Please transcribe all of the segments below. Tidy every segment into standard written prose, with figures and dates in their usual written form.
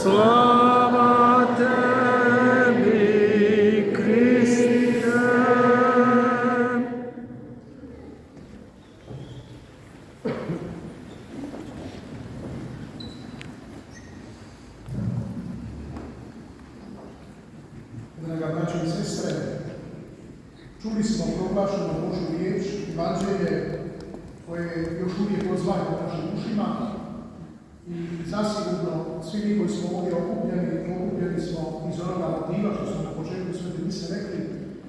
Slava tebi, Kriste. Draga braćo i sestre, čuli smo proglašenu Božju riječ, evanđelje koje još uvijek odzvanja u našim ušima i zasigurno svi mi koji smo ovdje okupljeni smo iz onoga motiva što smo na početku svete mise rekli,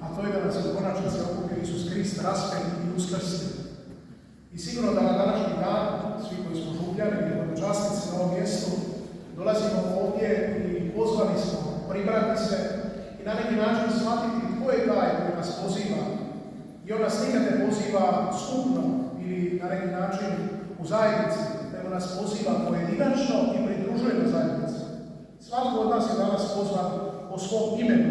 a to je da nas je u konačnici okupio Isus Krist, raspen i uskrsli. I sigurno da na današnji dan, svi koji smo župljani i hodočasnici na ovom mjestu, dolazimo ovdje i pozvani smo pribrati se i na neki način shvatiti tko je taj koji nas poziva. I on nas nikad ne poziva skupno ili na neki način u zajednici, nego nas poziva pojedinačno i pridružuje do zajednice. Svatko od nas je danas pozvan po svom imenu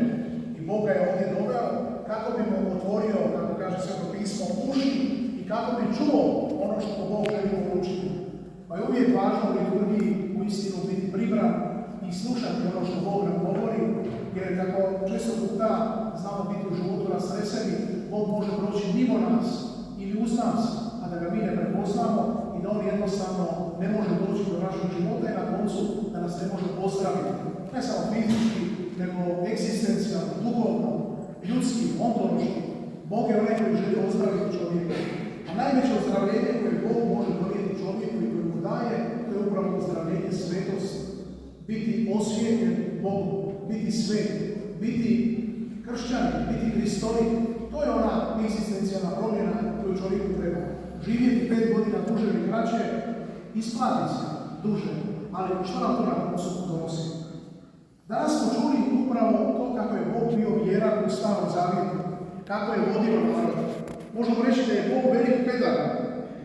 i Bog ga je ovdje doveo kako bi mu otvorio, kako kaže Sveto pismo, uši i kako bi čuo ono što Bog želi poručiti. Pa je uvijek važno u liturgiji uistinu biti pribran i slušati ono što Bog nam govori, jer kako često puta znamo biti u životu rastreseni, Bog može proći mimo nas ili uz nas, a da ga mi ne prepoznamo i da on jednostavno ne može doći do našeg života i na koncu da nas ne može pozdraviti. Ne samo fizički, nego egzistencijalno, duhovno, ljudski, ontološki. Bog je onaj koji želi ozdraviti čovjeka. A najveće ozdravljenje koje Bog može donijeti čovjeku i koje mu daje, to je upravo ozdravljenje svetosti. Biti osvjetljen Bogu, biti svet, biti kršćanin, biti Hristovi. To je ona egzistencijalna promjena koju čovjeku treba. Živjeti 5 godina duže ili kraće, isplati se duže, ali što nam to na koncu donosi? Danas smo čuli upravo to kako je Bog bio vjeran u Starom Zavjetu, kako je vodio narod. Možemo reći da je Bog velik pedagog,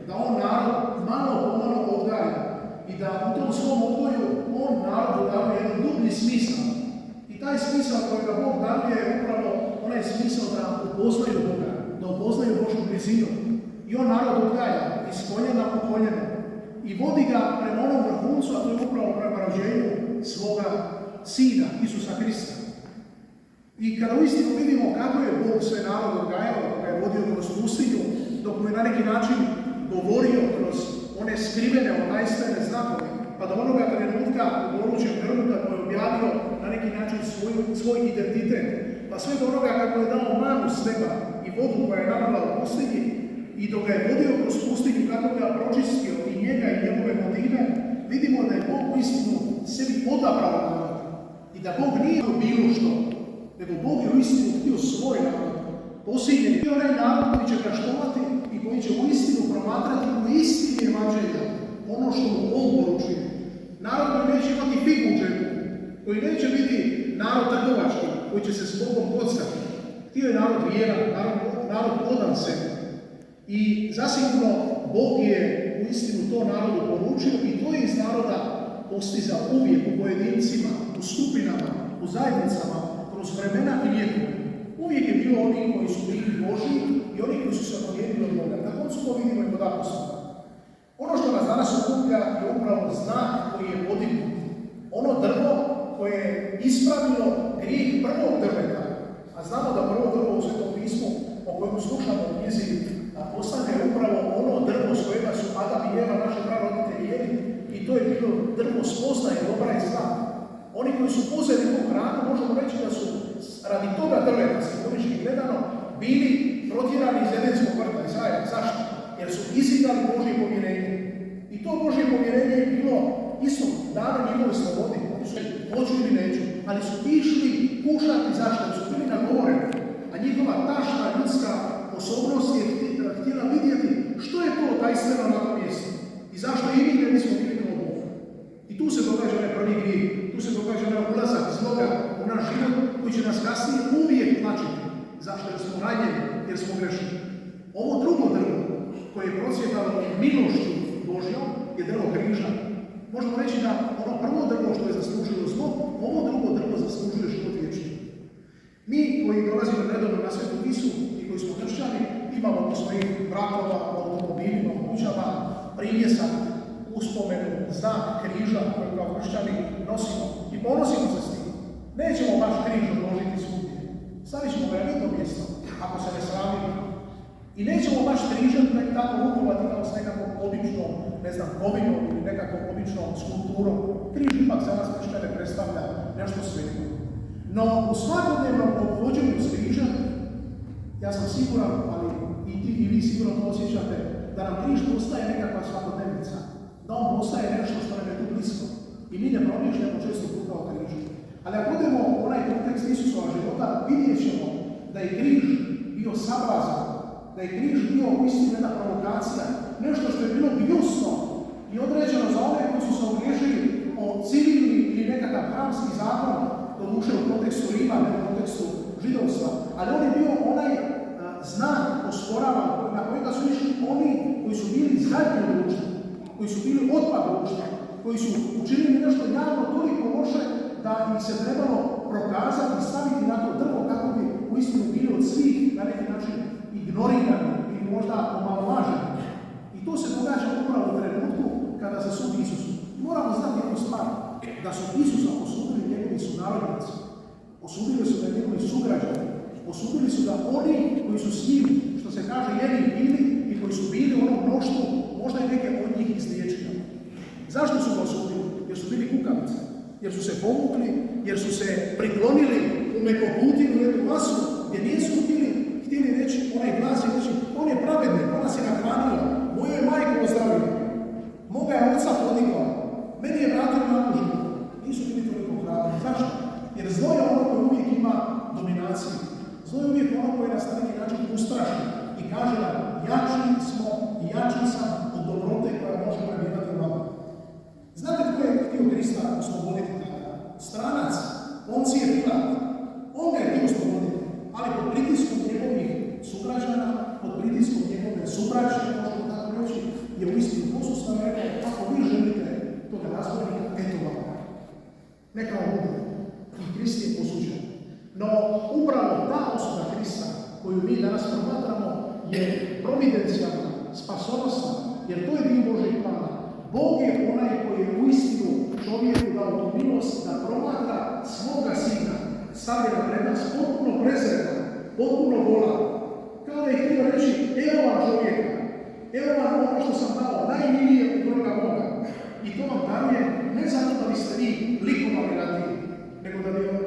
da on narod malo po malo odgaja i da u tom svom odgoju on narodu dao jedan dublji smisao. I taj smisao kojega Bog dao je upravo onaj smisao da upoznaju Boga, da upoznaju Božju blizinu. I on narod odgaja iz koljena u koljeno i vodi ga prema onom vrhuncu, a to je upravo prema rođenju svoga Sina, Isusa Krista. I kada uistinu vidimo kako je Bog sve narod odgajao, dok ga je vodio kroz pustinju, dok mu je na neki način govorio kroz one skrivene, otajstvene znakove, pa do onoga trenutka u gorućem grmu kad mu je objavio na neki način svoj identitet, pa sve do onoga kako je dao manu s neba i vodu koja je navala u pustinji, i dok ga je vodio kroz pustinju, kako ga je pročistio i njega i njegove motive, vidimo da je Bog uistinu sebi odabrao narod. I da Bog nije bilo što, nego Bog je uistinu htio svoj narod. Posljednji je onaj narod koji će ga štovati i koji će uistinu promatrati u istini evanđelja ono što mu on poručuje. Narod koji neće imati figu u džepu, koji neće biti narod trgovački, koji će se s Bogom kockati. Htio je narod vjeran, narod odan sebi. I zasigurno Bog je u istinu to narodu poručio i to je iz naroda postizao uvijek u pojedincima, u skupinama, u zajednicama, kroz vremena i vijekove. Uvijek je bilo oni koji su bili Božji i oni koji su se odjedili od Boga. Na koncu to vidimo i kod apostola. Ono što nas danas okuplja je upravo znak koji je podignut. Ono drvo koje je ispravilo grijeh prvog drveta. A znamo da prvo drvo u Svetom pismu o kojemu slušamo u knjizi Poslanja je upravo ono drvo s kojega su Adam i Eva, naši praroditelji, jeli, i to je bilo drvo spoznaje dobra i zla. Oni koji su uzeli tu hranu, možemo reći da su radi toga drveta, simbolički gledano, bili protjerani iz Edenskog vrta iz raja. Zašto? Jer su izidali Božje povjerenje. I to Božje povjerenje je bilo isto dano njihove slobodi. Oni su hoću ili neću, ali su išli kušati. Zašto? Jer su bili nagovoreni. A njihova tašna ljudska osobnost je htjela vidjeti što je to tajstveno na tom mjestu i zašto i mi ne bismo bili kao Bog. I tu se događa onaj prvi grijeh, tu se događa onaj ulazak zloga u naš život koji će nas kasnije uvijek tlačiti. Zašto? Jer smo ranjeni, jer smo grešni. Ovo drugo drvo koje je procvjetalo milošću Božjom je drvo križa. Možemo reći da ono prvo drvo što je zaslužilo zlo, ovo drugo drvo zaslužuje život vječni. Mi koji dolazimo redovno na Svetu misu i koji smo kršćani, imamo po svojih brakova, automobilima, kućama, primjesak, uspomenu, znak križa koji kao kršćani nosimo i ponosimo se s tim. Nećemo baš križ odložiti svugdje. Stavit ćemo ga na jedno mjesto, ako se ne sramimo. I nećemo baš križem tek tako rukovati kao s nekakvom običnom, kovinom ili nekakvom običnom skulpturom. Križ ipak za nas kršćane predstavlja nešto sveto. No u svakodnevnom obhođenju s križem, ja sam siguran, ali i vi sigurno to osjećate, da nam križ postaje nekakva svakodnevnica. Da on postaje nešto što nam je tu blisko. I mi ne promišljamo često puta o križu. Ali ako budemo u onaj kontekst Isusova života, vidjet ćemo da je križ bio sablazan, da je križ bio uistinu jedna provokacija, nešto što je bilo gnjusno i određeno za one koji su se ogriješili o civilni ili nekakav hramski zakon, doduše u kontekstu Rima, ne u kontekstu židovstva, ali on je bio onaj znak osporavan na kojega su išli oni koji su bili zadnji u društvu, koji su bili otpad društva, koji su učinili nešto javno toliko loše da im se trebalo prokazati i staviti na to drvo kako bi uistinu bili od svih na neki način ignorirani ili možda omalovaženi. I to se događa upravo u trenutku kada se sudi Isusu. Moramo znati jednu stvar, da su Isusa osudili njegovi sunarodnici, osudili su da njegovi sugrađani, osudili su da oni koji su s njim, što se kaže, jedni bili i koji su bili u onom mnoštvu, možda i neke od njih izliječili. Zašto su ga osudili? Jer su bili kukavice, jer su se povukli, jer su se priklonili u mekoputinu jednu masu, gdje nisu htjeli reći onaj glas i reći, on je pravednik, on nas je nahranio, moju je majku ozdravio, moga je oca podigao, meni je vratio nakon života. Nisu bili toliko hrabri. Zašto? Jer zlo je ono koje uvijek ima dominaciju. Zlo je uvijek ono koje nas na neki način ustraši i kaže nam, jači smo i jači sam od dobrote koja može prebivati u vama. Znate tko je htio Krista osloboditi tada? Stranac, Poncije Pilat. On ga je htio osloboditi, ali pod pritiskom njegovih sugrađana, pod pritiskom njegove subraće, možemo tako reći, je uistinu posustan rekao, ako vi želite toga razbornika, eto vam. Neka vam bude. I Krist je posuđen. No, upravo ta osuda Krista, koju mi danas promatramo, je providencijalna, spasonosna, jer to je dio Božjeg plana. Bog je onaj koji je uistinu čovjeku dao tu milost da promatra svoga sina, stavlja pred nas potpuno prezredan, potpuno bolan. Kao da je htio reći, evo vam čovjeka, evo vam ono što sam dao, najmilije u druga Boga. I to vam daje ne zato da biste vi likovali na tim, nego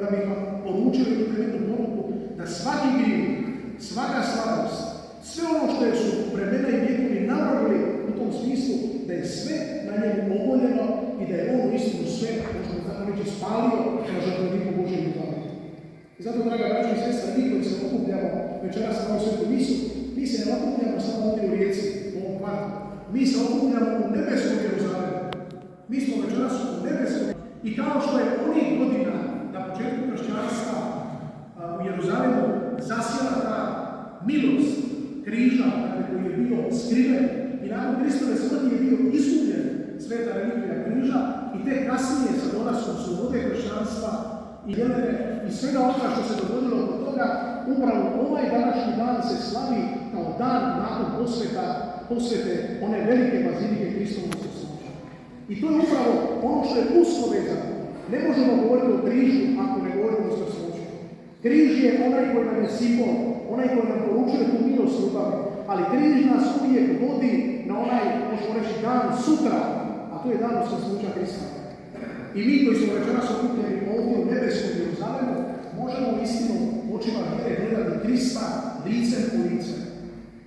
da bi vam poručili u jednu poruku da svaki grijeh, svaka slabost, sve ono što su vremena i vjekovi napravili u tom smislu, da je sve na njemu oboljeno i da je on uistinu sve, možemo tako reći, spalio na žrtveniku Božje ljubavi. I zato, draga braćo i sestra, mi koji se okupljamo večeras na ovu svetu misu, mi se ne okupljamo samo ovdje u Rijeci, u ovom kvartu. Mi se okupljamo u nebeskom Jeruzalemu. Mi smo večeras u nebeskom. I kao što je onih godina na početku kršćanstva u Jeruzalemu zasjela ta milost križa, koji je bio skriven i nakon Kristove smrti je bio izgubljen sveta relikvija križa i te kasnije sa dolaskom slobode kršćanstva i jelene i svega onoga što se dogodilo od toga, upravo ovaj današnji dan se slavi kao dan nakon posvete one velike bazilike Hristovog Srca. I to je upravo ono što je usko vezano. Ne možemo govoriti o križu ako ne govorimo o Srcu. Križ je onaj koji nam je simbol, onaj koji nam poručuje tu milost ljubavi, ali križ nas uvijek vodi na onaj, možemo reći, dan sutra, a to je dan uskrsnuća Krista. I mi koji smo večeras okupljeni ovdje u nebeskom Jeruzalemu, možemo istinu očima vjere gledati Krista licem u lice.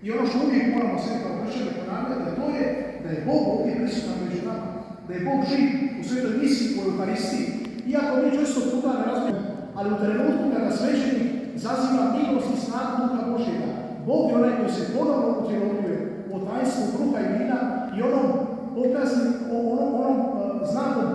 I ono što uvijek moramo sve kao kršćani ponavljati, to je da je Bog ovdje prisutan među nama, da je Bog živ u svetoj misiji u Euharistiji. Iako mi često puta ne razumijemo, ali u trenutku kada svećenik zaziva milost i snagu Duha Božjega, Bog je onaj koji se ponovno utjelovljuje u tajstvu kruha i vina i onom znakom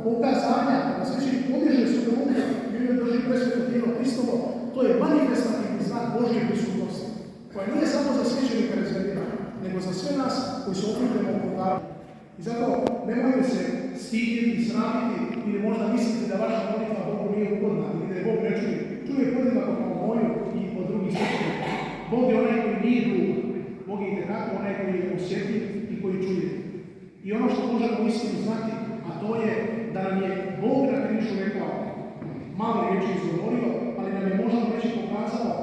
pokazanja, kada svećenik podiže svoje ruke i joj drži presveto tijelo Hristovo, to je manifestativni znak Božje prisutnosti, koja nije samo za svećenika rezervirana, nego za sve nas koji se okupljamo oko oltara. I zato nemojte se stidjeti, sramiti ili možda misliti da vaša molitva Bogu nije ugodna ili da je Bog ne čuje. Čuje podjednako kao moju i od drugih svećenika. Bog je onaj koji nije glup. Bog je itekako onaj koji je osjetljiv i koji čuje. I ono što možemo istinu znati, a to je da nam je Bog na križu rekao, malo riječi izgovorio, ali nam je možemo reći pokazao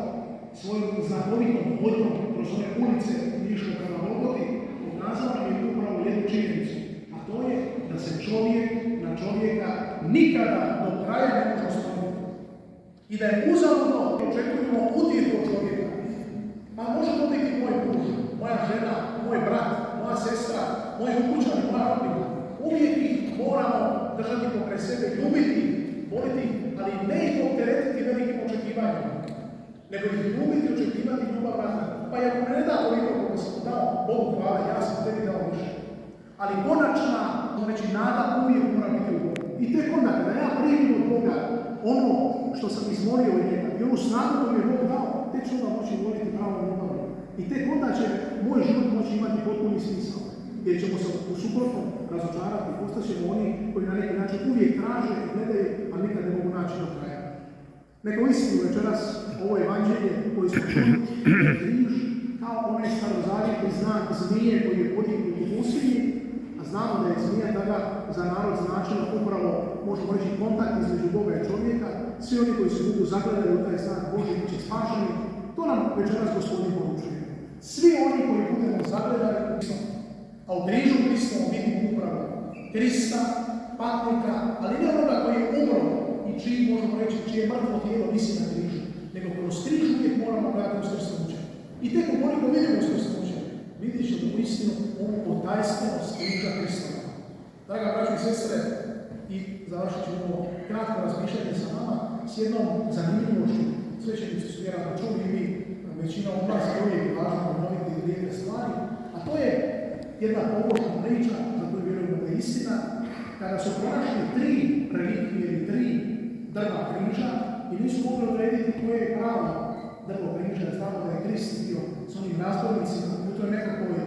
svojom znakovitom vodom kroz one ulice Niškog prema Golgoti, pokazao nam je upravo jednu činjenicu, a to je da se čovjek na čovjeka nikada do kraja ne može osloniti. I da je uzaludno očekujemo utjehu od čovjeka. Ma može to biti moj muž, moja žena, moj brat, moja sestra, moj ukućan, moja rodbina. Uvijek ih moramo držati pokraj sebe, ljubiti, voliti, ali ne ih opteretiti velikim očekivanjima, nego ih ljubiti i očekivati ljubav brata. Pa i ako ne da toliko koliko sam dao, Bogu hvala, ja sam tebi dao više. Ali konačna, znači nada uvijek mora biti u Bogu. I tek onda, kada ja primim od Boga ono što sam izmolio od njega i onu snagu koju je Bog dao, tek ću onda moći voliti pravom ljubavom. I tek onda će moj život moći imati potpuni smisao. Jer ćemo se u suprotnom razočarati, postaćemo oni koji na neki način uvijek traže i gledaju, a nikad ne mogu naći do kraja. Neko istinu večeras ovo evanđelje koje smo čuli, križ kao onaj starozavjetni znak zmije koji je podignut u pustinji, a znamo da je zmija tada za narod značila upravo, možemo reći, kontakt između Boga i čovjeka. Svi oni koji se budu zagledali u taj znak Božji bit će spašeni. To nam večeras Gospodin poručuje. Svi oni koji budemo zagledali u Kristom, a u križu Kristom vidimo upravo Krista, patnika, ali ne onoga koji je umro i čiji, možemo reći, čije mrtvo tijelo visi na križu, nego kroz križ uvijek moramo gledati uz krstovniče. I tek ukoliko vidimo uz krstovniče, vidjet ćemo u istinu ovu potajstvenost križa Kristova. Draga braćo i sestre, i završit ćemo ovo kratko razmišljanje sa vama s jednom zanimljivošću. Svećenici su vjerojatno čuli i mi, većina od nas je uvijek važno ponoviti lijepe stvari, a to je jedna pobožna priča za koju vjerujemo da je istina, kada su pronašli 3 relikvije ili 3 drva križa i nisu mogli odrediti koje je pravo drvo križa, znamo da je Krist bio s onim razbornicima u toj nekakvoj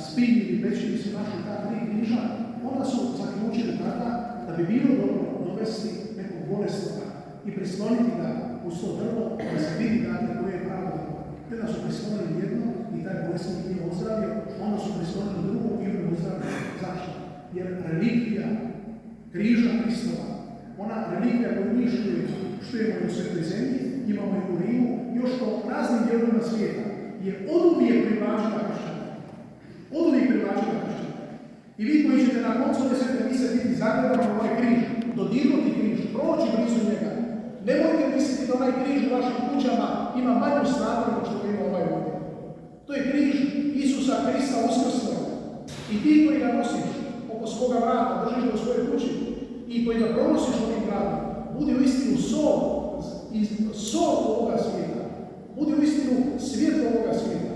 spinji ili pećini su našli ta 3 križa, onda su zaključili tada da bi bilo dobro dovesti nekog bolesnoga i prisloniti ga uz to drvo da se vidi dakle koje je pravo drvo. Kada su prislonili jedno i taj bolesnik nije ozdravio, onda su prislonili drugo i on je ozdravio. Zašto? Jer relikvija križa Kristova, ona relikvija koju mi štujemo i u Svetoj zemlji, imamo i u Rimu, još po raznim dijelovima svijeta, je oduvijek privlačila kršćana. Oduvijek privlačila kršćana. I vi koji ćete na koncu ove svete mise biti zagledani u ovaj križ, dodirnuti križ, proći blizu njega, nemojte misliti da onaj križ u vašim kućama ima manju snagu nego što ima ovaj ovdje. To je križ Isusa Krista uskrsnog. I ti koji ga nosiš oko svoga vrata, držiš ga u svojoj kući i koji ga pronosiš ovim gradom, budi u istinu sol ovoga svijeta. Budi u istinu svjetlo ovoga svijeta.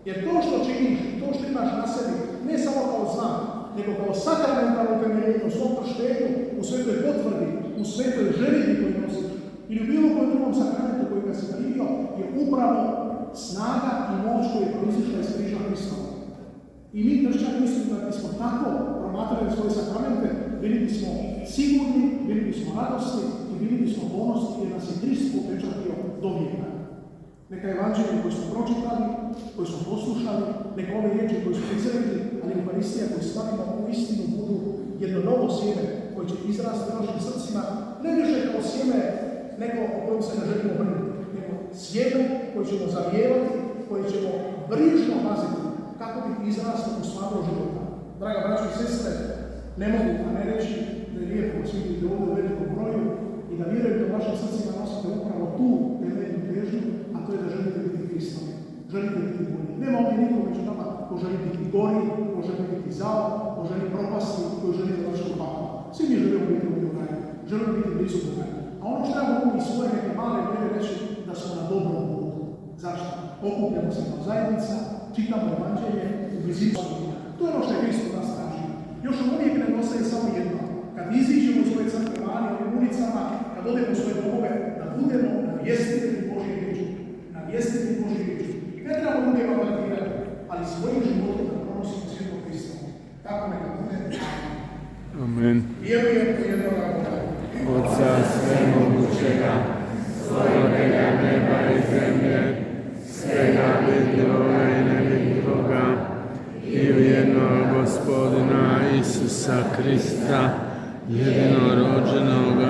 Jer to što činiš, to što imaš na sebi, ne samo kao znak, nego kao sakramentalno utemeljenje u svom krštenju, u svetoj potvrdi, u svetoj želji koju nosiš, ili u bilo kojem drugom sakramentu koji ga si primio, je upravo snaga i moć koja je proizišla iz križa Hristova. I mi kršćani mislimo da bismo tako promatrali svoje sakramente, bili bismo sigurni, bili bismo radosni i bili bismo ponosni jer nas je Krist upečatio do vijeka. Neka evanđelje koje smo pročitali, koje smo poslušali, neka ove riječi koje smo izrekli, ali Euharistija koju slavimo u istinu budu jedno novo sjeme koje će izrasti u našim srcima, ne više kao sjeme neko o kojem se ne želimo brinuti, nego sjeme koje ćemo zavijevati, koje ćemo brižno paziti kako bi izraslo u stvarno života. Draga braćo i sestre, ne mogu a ne reći da je lijepo svi biti ovdje u velikom broju i da vjerujem da u vašim srcima nosite upravo tu temeljnu težnju, a to je da želite biti Hristovi, želite biti bolji. Nema ovdje niko među nama ko želi biti gori, ko želi biti zao, ko želi propasti, ko želi završiti u paklu. Svi mi želimo biti ovdje u raju, želimo biti blizu Boga. A ono što ja mogu i svoje neke male vreme reći da smo na dobrom putu. Zašto? Okupljamo se kao zajednica, čitamo evanđelje u blizinu. To je ono što je Krist od nas traži. Još uvijek ne ostaje samo jedno. Kad iziđemo u svoje crkve vani, ovim ulicama, kad odemo u svoje domove, da budemo navjestitelji Božje riječi. Navjestitelji Božje riječi. Ne trebamo drugima vadirati, ali svojim životom da pronosimo svjetlo Krista. Tako neka bude. Amen. Vjerujem u jednoga Boga. Otca svemogućega, stvoritelja neba i zemlje, svega vidljivoga i nevidljivoga, i u jednog Gospodina Isusa Krista, jedinorođenoga